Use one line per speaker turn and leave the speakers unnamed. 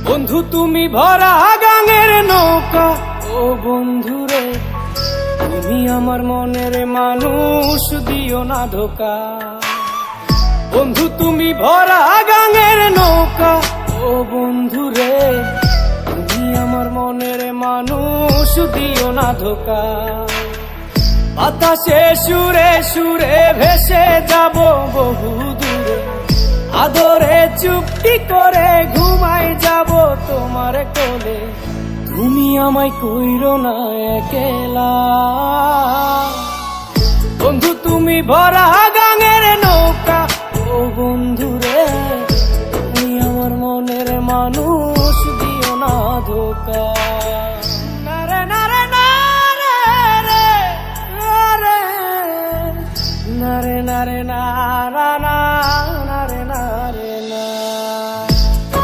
বন্ধু তুমি ভরা গাঙের নৌকা, ও বন্ধুরে তুমি আমার মনের মানুষ, দিও না ধোকা। বন্ধু তুমি ভরা গাঙের নৌকা, ও বন্ধুরে তুমি আমার মনের মানুষ, দিও না ধোকা। বাতাসে সুরে সুরে ভেসে যাব বহু দূরে, আদরে চুপটি করে ঘুমাই যাব তোমার কোলে। তুমি আমায় কইরো না একলা, বন্ধু তুমি ভরা গাঙের নৌকা, ও বন্ধুরে তুমি আমার মনের মানুষ, দিও না ধোকা।